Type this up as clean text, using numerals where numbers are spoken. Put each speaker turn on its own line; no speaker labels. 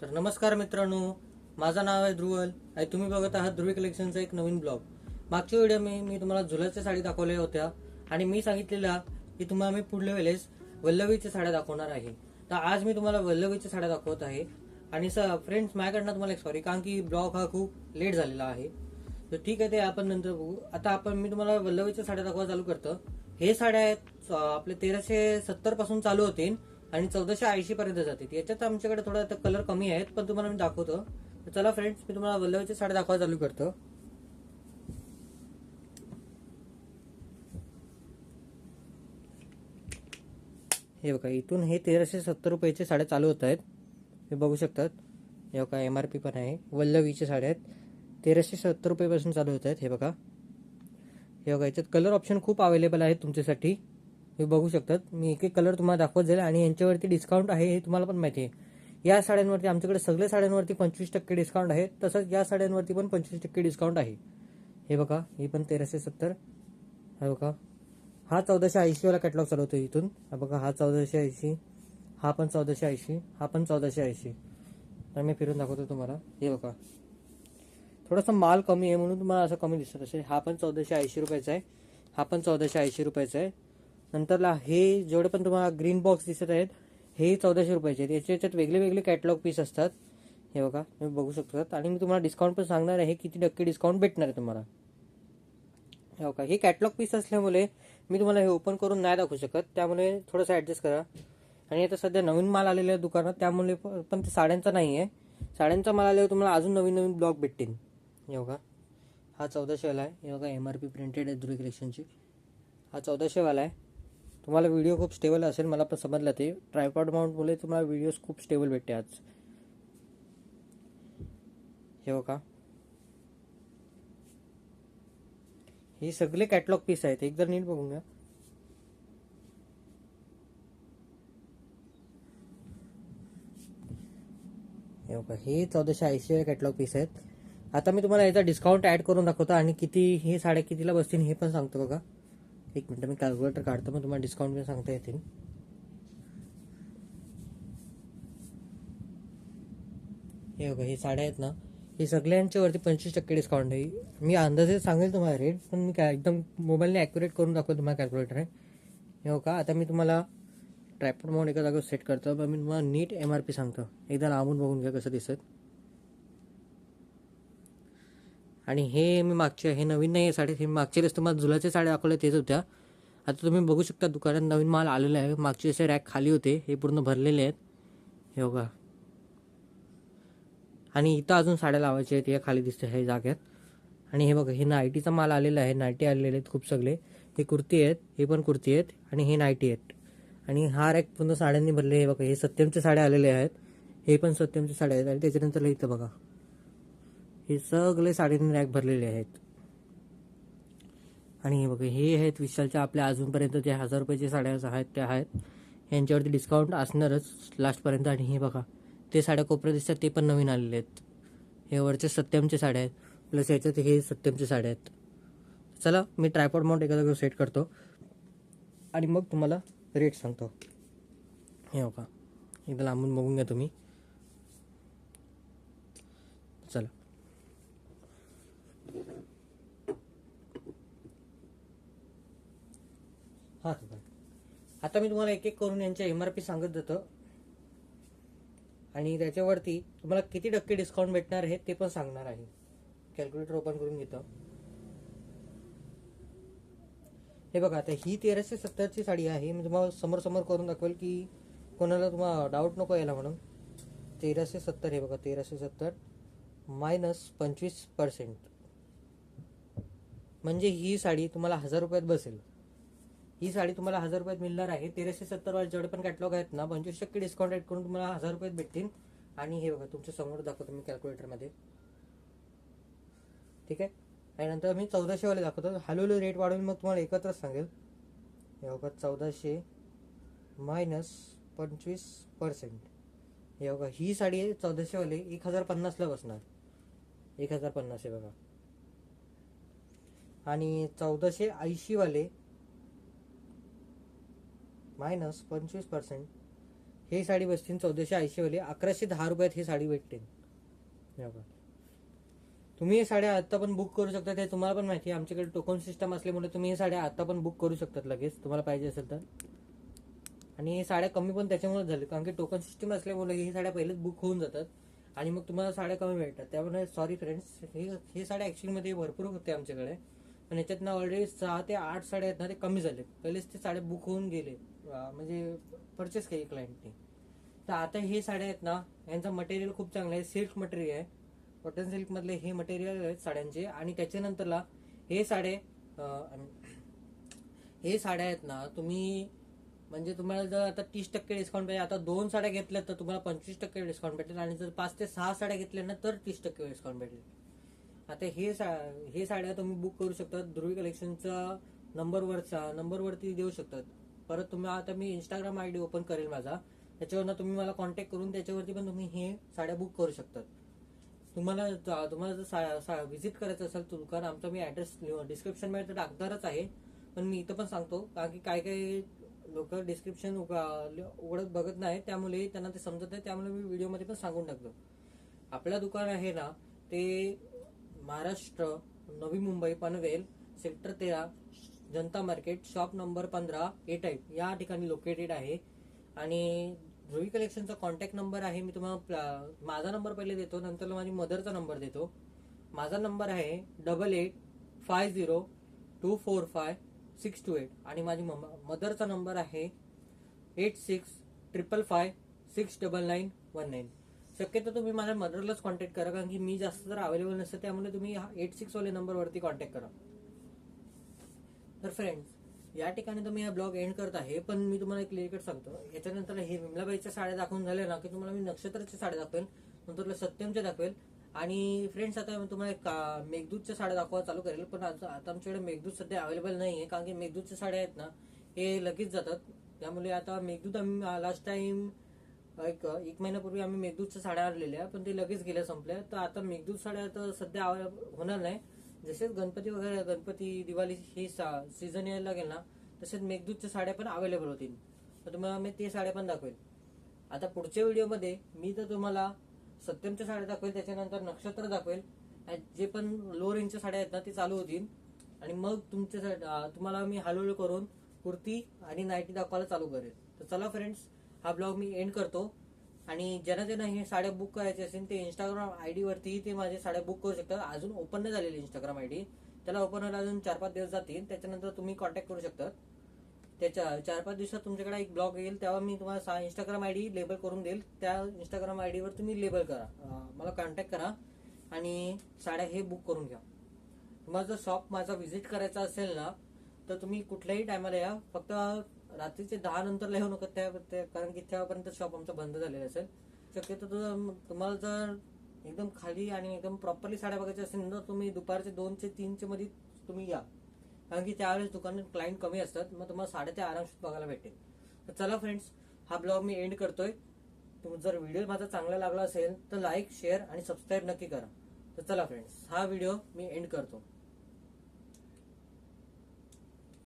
तर नमस्कार मित्रांनो, माझं नाव आहे ध्रुवल आणि तुम्ही बघत आहात ध्रुवी कलेक्शनचा एक नवीन ब्लॉग. मागच्या व्हिडिओ मी तुम्हाला झुलाच्या साडी दाखवल्या होत्या आणि मी सांगितलेला की तुम्हाला मी पुढल्या वेळेस वल्लवीच्या साड्या दाखवणार आहे. तर आज मी तुम्हाला वल्लवीच्या साड्या दाखवत आहे. आणि फ्रेंड्स, माझ्याकडनं तुम्हाला एक सॉरी, कारण की ब्लॉग हा खूप लेट झालेला आहे. तर ठीक आहे, ते आपण नंतर बघू. आता मी तुम्हाला वल्लवीच्या साड्या दाखवा चालू करतो. हे साड्या आहेत आपले 1370 पासून चालू होतील आणि 1480 पर्यंत जातील. याच्यात आमच्याकडे थोडा कलर कमी आहेत, पण तुम्हाला मी दाखवतो. तर चला फ्रेंड्स, मी तुम्हाला वल्लवीच्या साड्या दाखवा चालू करतो. हे बघा, इथून हे 1370 रुपयाचे साड्या चालू होत आहेत. हे बघू शकतात. हे बघा, MRP पण आहे. वल्लवीच्या साड्या आहेत, 1370 रुपयापासून चालू होत आहेत. हे बघा, याच्यात कलर ऑप्शन खूप अवेलेबल आहेत तुमच्यासाठी. हे बघू शकतात. मी एक एक कलर तुम्हाला दाखवत जाईल आणि यांच्यावरती डिस्काउंट आहे हे तुम्हाला पण माहिती आहे. या साड्यांवरती आमच्याकडे सगळ्या साड्यांवरती 25% डिस्काउंट आहे. तसंच या साड्यांवरती पण 25% डिस्काउंट आहे. हे बघा, ही पण 1370. हा बघा, हा 1480 वाला कॅटलॉग चालवतो इथून. हा बघा, हा 1480, हा पण 1480, हा पण 1480. तर मी फिरून दाखवतो तुम्हाला. हे बघा, थोडासा माल कमी आहे म्हणून तुम्हाला असं कमी दिसत असेल. हा पण 1480 रुपयाचा आहे, हा पण 1480 रुपयाचा आहे. नंतरला हे जेवढे पण तुम्हाला ग्रीन बॉक्स दिसत आहेत हे 1400 रुपयाचे आहेत. याच्यात वेगळे वेगळे कॅटलॉग पीस असतात. हे बघा, तुम्ही बघू शकता. आणि मी तुम्हाला डिस्काउंट पण सांगणार आहे, किती टक्के डिस्काउंट भेटणार आहे तुम्हाला. हे बघा, हे कॅटलॉग पीस असल्यामुळे मी तुम्हाला हे ओपन करून नाही दाखवू शकत, त्यामुळे थोडंसं ॲडजस्ट करा. आणि आता सध्या नवीन माल आलेला आहे दुकानात, त्यामुळे पण ते साड्यांचा नाही आहे. साड्यांचा माल आल्यावर तुम्हाला अजून नवीन नवीन ब्लॉग भेटतील. हे बघा, हा 1400 वाला आहे. हे बघा, MRP प्रिंटेड आहे ध्रुवी कलेक्शनची. हा 1400 वाला आहे. तुम्हाला व्हिडिओ खूप स्टेबल असेल, मला पण समजलं. ते ट्रायपॉड माउंटमुळे तुम्हाला व्हिडिओज खूप स्टेबल भेटते आज. हे बघा, हे सगळे कॅटलॉग पीस आहेत. एकदा नीट बघून घ्या. हे बघा, हे 1480 कॅटलॉग पीस आहेत. आता मी तुम्हाला याचा डिस्काउंट ऍड करून दाखवतो आणि किती हे साड्या कितीला बसतील हे पण सांगतो. बघा, एक मिनिट, मी कॅल्क्युलेटर काढतो, मग तुम्हाला डिस्काउंट पण सांगता येतील. हे बघा, हे साड्या आहेत ना, हे सगळ्यांच्या वरती 25% डिस्काउंट आहे. मी अंदाजे सांगेल तुम्हाला रेट, पण मी काय एकदम मोबाईलने ॲक्युरेट करून दाखवतो तुम्हाला. कॅल्क्युलेटर आहे. हे बघा, आता मी तुम्हाला ट्रायपॉड माउंट एका जागेवर सेट करतो, पण मी तुम्हाला नीट MRP सांगतो. एकदा लांबून बघून घ्या कसं दिसत. आणि हे हे नवीन नाही आहे साडे. हे मागच्या वेळेस तुम्हाला झुलाच्या साड्या दाखवल्या तेच होत्या. आता तुम्ही बघू शकता दुकानात नवीन माल आलेला आहे. मागचे असे रॅक खाली होते, हे पूर्ण भरलेले आहेत. हे बघा, आणि इथं अजून साड्या लावायच्या आहेत, या खाली दिसते हे जाग्यात. आणि हे बघा, हे नायटीचा माल आलेला आहे. नायटी आलेले आहेत खूप सगळे. हे कुर्ती आहेत, हे पण कुर्ती आहेत, आणि हे नायटी आहेत. आणि हा रॅक पूर्ण साड्यांनी भरले. हे बघा, हे सत्यमच्या साड्या आलेल्या आहेत. हे पण सत्यमच्या साड्या आहेत. आणि त्याच्यानंतर इथं बघा, हे सगळे साड्यांनी रॅक भरलेले आहेत. आणि हे बघा, हे आहेत विशालच्या आपल्या अजूनपर्यंत जे 1000 रुपयाच्या साड्या आहेत त्या आहेत. यांच्यावरती डिस्काउंट असणारच लास्टपर्यंत. आणि हे बघा, ते साड्या कोपऱ्यात दिसतात ते पण नवीन आलेले आहेत. हे वरचे सत्यमचे साड्या आहेत, प्लस याच्यात हे सत्यमचे साड्या आहेत. चला, मी ट्रायपॉड माउंट एका जागेवर सेट करतो आणि मग तुम्हाला रेट सांगतो. हे बघा, एकदा लांबून बघून घ्या तुम्ही. चला, हां, आता मी तुम्हाला एक एक करून यांच्या MRP सांगत जातो आणि त्याच्यावरती तुम्हाला किती टक्के डिस्काउंट भेटणार आहे ते पण सांगणार आहे. कॅल्क्युलेटर ओपन करून घेतो. हे बघा, आता ही 1370ची साडी आहे. मी तुम्हाला समोर समोर करून दाखवेल की कोणाला तुम्हाला डाऊट नको यायला म्हणून. 1370, हे बघा, 1370 मायनस 25%, म्हणजे ही साडी तुम्हाला 1000 रुपयात बसेल. ही साडी तुम्हाला 1000 रुपयात मिळणार आहे. 1370 वाले जेवढे पण कॅटलॉग आहेत ना, 25% डिस्काउंट ऍड करून तुम्हाला 1000 रुपयात भेटतील. आणि हे बघा, तुमच्या समोर दाखवतो मी कॅल्क्युलेटरमध्ये. ठीक आहे. आणि नंतर मी 1400 वाले दाखवतो. हळूहळू रेट वाढवून मग तुम्हाला एकत्रच सांगेल. हे बघा, 1400 मायनस 25%. हे बघा, ही साडी आहे 1400 वाले 1050ला बसणार. 1050 आहे बघा. आणि 1480 वाले मायनस 25%, ही साडी बसतील 1480 वाली. 1110 रुपयात ही साडी भेटते. तुम्ही हे साड्या आता पण बुक करू शकता. ते तुम्हाला पण माहिती आहे आमच्याकडे टोकन सिस्टम असल्यामुळे तुम्ही हे साड्या आता पण बुक करू शकतात लगेच तुम्हाला पाहिजे असेल तर. आणि हे साड्या कमी पण त्याच्यामुळे झाले कारण की टोकन सिस्टम असल्यामुळे ही साड्या पहिलेच बुक होऊन जातात आणि मग तुम्हाला साड्या कमी भेटतात. त्यामुळे सॉरी फ्रेंड्स, हे साड्या ॲक्च्युअलीमध्ये भरपूर होते आमच्याकडे, पण याच्यातनं ऑलरेडी 6 ते 8 साड्या आहेत ना ते कमी झाले. पहिलेच ते साड्या बुक होऊन गेले, म्हणजे परचेस केली क्लायंटने. तर आता हे साड्या आहेत ना, यांचं मटेरियल खूप चांगलं आहे, सिल्क मटेरियल आहे, कॉटन सिल्क मधले हे मटेरियल आहेत साड्यांचे. आणि त्याच्यानंतरला हे साड्या आहेत ना, तुम्ही म्हणजे तुम्हाला जर आता 30% डिस्काउंट पाहिजे, आता 2 साड्या घेतल्या तर तुम्हाला 25% डिस्काउंट भेटेल, आणि जर 5 ते 6 साड्या घेतल्या ना तर 30% डिस्काउंट भेटेल. आता हे साड्या तुम्ही बुक करू शकता. ध्रुवी कलेक्शनचा नंबरवरती देऊ शकतात. परत तुम्ही आता मी इंस्टाग्राम ID ओपन करेल माझा, त्याच्यावरनं तुम्ही मला कॉन्टॅक्ट करून त्याच्यावरती पण तुम्ही हे साड्या बुक करू शकतात. तुम्हाला जर व्हिजिट करायचं असेल तर दुकान आमचा मी ऍड्रेस डिस्क्रिप्शन मध्ये टाकणारच आहे, पण मी इथं पण सांगतो कारण की काही लोक डिस्क्रिप्शन उघडत बघत नाही, त्यामुळे त्यांना ते समजत नाही, त्यामुळे मी व्हिडिओमध्ये पण सांगून टाकतो. आपलं दुकान आहे ना ते Maharashtra, Navi Mumbai, Panvel, sector 13, Janata market, shop number 15 A type या ठिकाणी लोकेटेड आहे. आणि ध्रुवी कलेक्शनचा कॉन्टॅक्ट नंबर आहे, मी तुम्हाला माझा नंबर पहिले देतो, नंतर माझी मदरचा नंबर देतो. माझा नंबर आहे 8850245628 आणि माझी मदरचा नंबर आहे 8655569919. शक्यतो तुम्ही माझ्या मदरलाच कॉन्टॅक्ट करा कारण की मी जास्त तर अवेलेबल नसतं, त्यामुळे तुम्ही 86 वाले नंबरवरती कॉन्टॅक्ट करा. तर फ्रेंड्स, या ठिकाणी तर मी हा ब्लॉग एंड करत आहे, पण मी तुम्हाला एक क्लिअर कट सांगतो. याच्यानंतर हे विमलाबाईच्या साड्या दाखवून झाल्या ना की तुम्हाला मी नक्षत्राच्या साड्या दाखवेल, नंतर सत्यमच्या दाखवेल. आणि फ्रेंड्स, आता मी तुम्हाला मेघदूतच्या साड्या दाखवा चालू करेल, पण आता आमच्याकडे मेघदूत सध्या अवेलेबल नाही आहे कारण की मेघदूतच्या साड्या आहेत ना हे लगेच जातात. त्यामुळे आता मेघदूत आम्ही लास्ट टाइम एक महिन्यापूर्वी आम्ही मेघदूतच्या साड्या आणलेल्या, पण ते लगेच गेल्या, संपल्या. तर आता मेघदूत साड्या तर सध्या होणार नाही. जसेच गणपती दिवाळी ही सीझन यायला लागेल ना तसेच मेघदूतच्या साड्या पण अवेलेबल होतील. तर तुम्हाला मी ते साड्या पण दाखवेल. आता पुढच्या व्हिडिओमध्ये मी तर तुम्हाला सत्यमच्या साड्या दाखवेल, त्याच्यानंतर नक्षत्र दाखवेल, जे पण लो रेंजच्या साड्या आहेत ना ते चालू होतील. आणि मग तुम्हाला मी हळूहळू करून कुर्ती आणि नाईटी दाखवायला चालू करेल. तर चला फ्रेंड्स, हा ब्लॉग मी एंड करतो. आणि ज्यांना हे साड्या बुक करायचे असेल ते इंस्टाग्राम ID वरती ते माझे साड्या बुक करू शकतात. अजून ओपन नाही झालेली इंस्टाग्राम ID, त्याला ओपन व्हायला अजून 4-5 दिवस जातील. त्याच्यानंतर तुम्ही कॉन्टॅक्ट करू शकतात. त्याच्या 4-5 दिवसात तुमच्याकडे एक ब्लॉग येईल, तेव्हा मी तुम्हाला इंस्टाग्राम ID लेबल करून देईल. त्या इंस्टाग्राम ID वर तुम्ही लेबल करा, मला कॉन्टॅक्ट करा आणि साड्या हे बुक करून घ्या. तुम्हाला जर शॉप माझा व्हिजिट करायचा असेल ना तर तुम्ही कुठल्याही टायमाला या, फक्त रात्रीचे 10 नंतर येऊ नका कारण की तेव्हापर्यंत शॉप आमचं बंद झालेलं असेल. शक्यतो तुम्हाला जर एकदम खाली आणि एकदम प्रॉपरली साड्या बघायच्या असेल तर तुम्ही दुपारचे 2 ते 3 मध्ये तुम्ही या, कारण की त्यावेळेस दुकानात क्लायंट कमी असतात, मग तुम्हाला साड्या त्या आरामशीर बघायला भेटेल. तर चला फ्रेंड्स, हा ब्लॉग मी एंड करतोय. जर व्हिडिओ माझा चांगला लागला असेल तर लाईक, शेअर आणि सबस्क्राईब नक्की करा. तर चला फ्रेंड्स, हा व्हिडिओ मी एंड करतो.